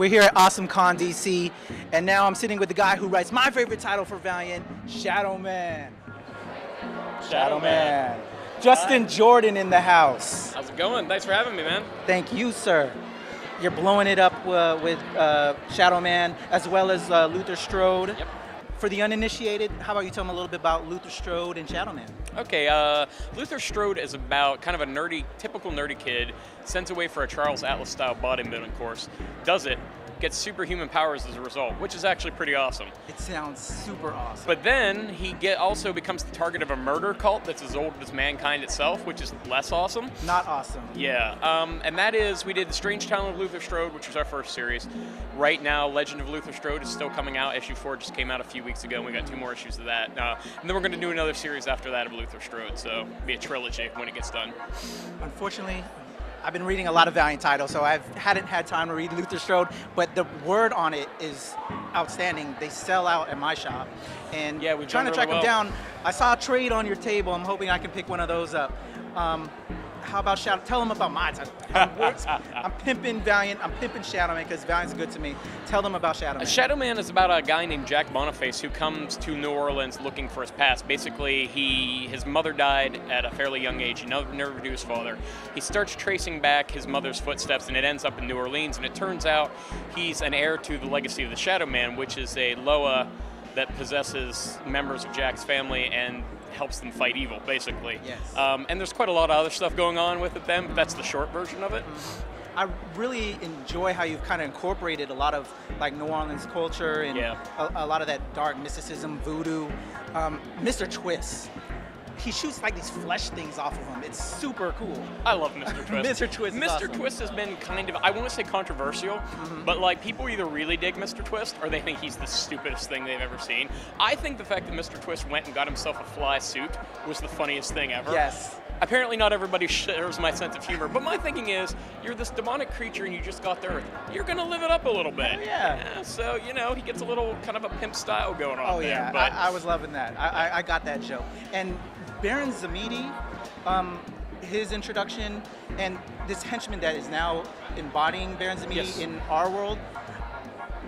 We're here at AwesomeCon DC, and now I'm sitting with the guy who writes my favorite title for Valiant, Shadowman. Shadowman. Justin Jordan in the house. How's it going? Thanks for having me, man. Thank you, sir. You're blowing it up with Shadowman as well as Luther Strode. Yep. For the uninitiated, how about you tell them a little bit about Luther Strode and Shadowman? Okay, Luther Strode is about kind of a nerdy, typical nerdy kid, sent away for a Charles Atlas-style bodybuilding course, does it, gets superhuman powers as a result, which is actually pretty awesome. It sounds super awesome. But then he also becomes the target of a murder cult that's as old as mankind itself, which is less awesome. Not awesome. Yeah, and that is, we did The Strange Talent of Luther Strode, which was our first series. Right now, Legend of Luther Strode is still coming out. Issue 4 just came out a few weeks ago, and we got 2 more issues of that. And then we're going to do another series after that of Luther Strode, so it'll be a trilogy when it gets done. Unfortunately, I've been reading a lot of Valiant titles, so I hadn't had time to read Luther Strode, but the word on it is outstanding. They sell out at my shop. And yeah, we've trying to done track really them down. I saw a trade on your table. I'm hoping I can pick one of those up. How about Shadow? Tell them about my title. I'm pimping Valiant. I'm pimping Shadowman because Valiant's good to me. Tell them about Shadowman. Shadowman is about a guy named Jack Boniface who comes to New Orleans looking for his past. Basically, his mother died at a fairly young age. He never knew his father. He starts tracing back his mother's footsteps, and it ends up in New Orleans. And it turns out he's an heir to the legacy of the Shadowman, which is a Loa that possesses members of Jack's family and helps them fight evil, basically. Yes. And there's quite a lot of other stuff going on with it then, but that's the short version of it. I really enjoy how you've kind of incorporated a lot of like New Orleans culture and a lot of that dark mysticism, voodoo. Mr. Twist, he shoots like these flesh things off of him. It's super cool. I love Mr. Twist. Mr. Twist is Mr. awesome. Twist has been kind of, I want to say controversial, but like people either really dig Mr. Twist or they think he's the stupidest thing they've ever seen. I think the fact that Mr. Twist went and got himself a fly suit was the funniest thing ever. Yes. Apparently not everybody shares my sense of humor, but my thinking is, you're this demonic creature and you just got to Earth. You're going to live it up a little bit. Oh, yeah. So, you know, he gets a little kind of a pimp style going on Oh, there. yeah. But I was loving that. I got that joke. And Baron Zamidi, his introduction, and this henchman that is now embodying Baron Zamidi in our world.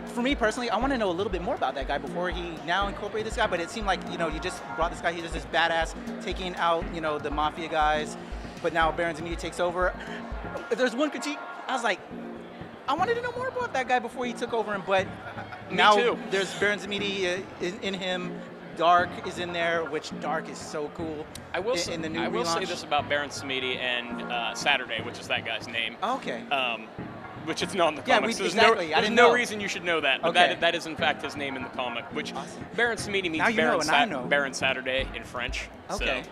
For me personally, I want to know a little bit more about that guy before he now incorporated this guy, but it seemed like, you know, you just brought this guy, he's just this badass taking out, you know, the mafia guys, but now Baron Zamidi takes over. If there's one critique, I was like, I wanted to know more about that guy before he took over him, but now too. There's Baron Zamidi in him. Dark is in there, which Dark is so cool. I will in the new I will relaunch. say this about Baron Samedi and Saturday, which is that guy's name. Okay. Which it's not in the Yeah, comics. So exactly. I there's didn't no know. reason you should know that. But Okay. that is in fact his name in the comic. Which Awesome. Baron Samedi means Now you know, and I know. Baron Saturday in French. Okay.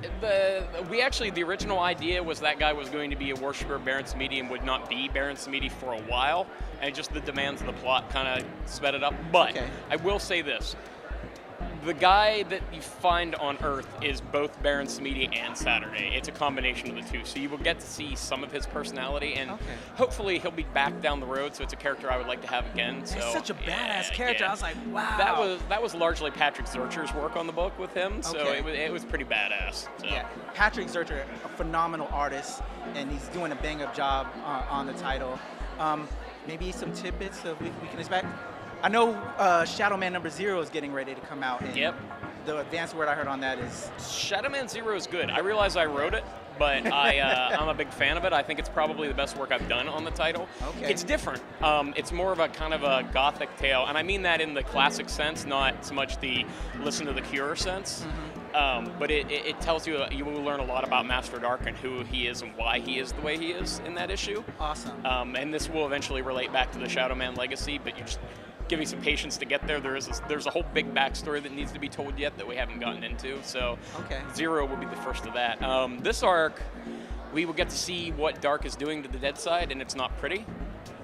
So, the original idea was that guy was going to be a worshiper of Baron Samedi and would not be Baron Samedi for a while, and just the demands of the plot kind of sped it up. But Okay. I will say this. The guy that you find on Earth is both Baron Samedi and Saturday. It's a combination of the two. So you will get to see some of his personality, and hopefully he'll be back down the road, so it's a character I would like to have again. So, He's such a badass character. yeah. I was like, wow. That was largely Patrick Zurcher's work on the book with him, so Okay. it was pretty badass. So. Yeah, Patrick Zurcher, a phenomenal artist, and he's doing a bang-up job on the title. Maybe some tidbits that we can expect. I know Shadowman #0 is getting ready to come out. And the advanced word I heard on that is Shadowman 0 is good. I realize I wrote it, but I'm a big fan of it. I think it's probably the best work I've done on the title. Okay. It's different. It's more of a kind of a gothic tale, and I mean that in the classic sense, not so much the Listen to the Cure sense. But it tells you will learn a lot about Master Dark and who he is and why he is the way he is in that issue. awesome. And this will eventually relate back to the Shadowman legacy, but you just give me some patience to get there. There's a whole big backstory that needs to be told yet that we haven't gotten into. So 0 will be the first of that. This arc, we will get to see what Dark is doing to the Deadside, and it's not pretty.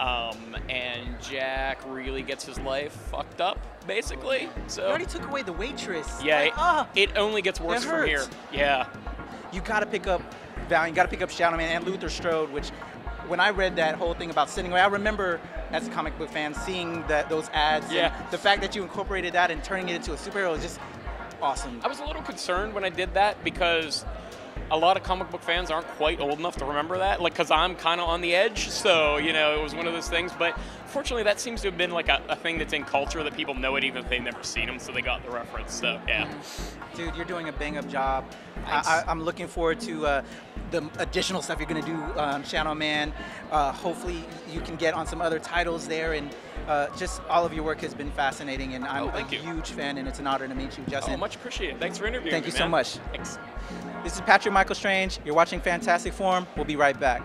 And Jack really gets his life fucked up, basically. So You already took away the waitress. yeah, Like, it only gets worse it from here. hurts. Yeah. You got to pick up Valiant. You got to pick up Shadowman and Luther Strode, which when I read that whole thing about sending away, I remember as a comic book fan seeing those ads. Yeah. And the fact that you incorporated that and turning it into a superhero is just awesome. I was a little concerned when I did that because a lot of comic book fans aren't quite old enough to remember that, like, because I'm kind of on the edge, so, you know, it was one of those things. But fortunately, that seems to have been like a thing that's in culture that people know it even if they've never seen them, so they got the reference. So, yeah. Dude, you're doing a bang-up job. Thanks. I'm looking forward to the additional stuff you're going to do on Shadowman. Hopefully, you can get on some other titles there, and just all of your work has been fascinating, and I'm a huge fan, and it's an honor to meet you, Justin. Oh, much appreciated. Thanks for interviewing me, Thank you so much. Thanks. This is Patrick Michael Strange. You're watching Fantastic Forum. We'll be right back.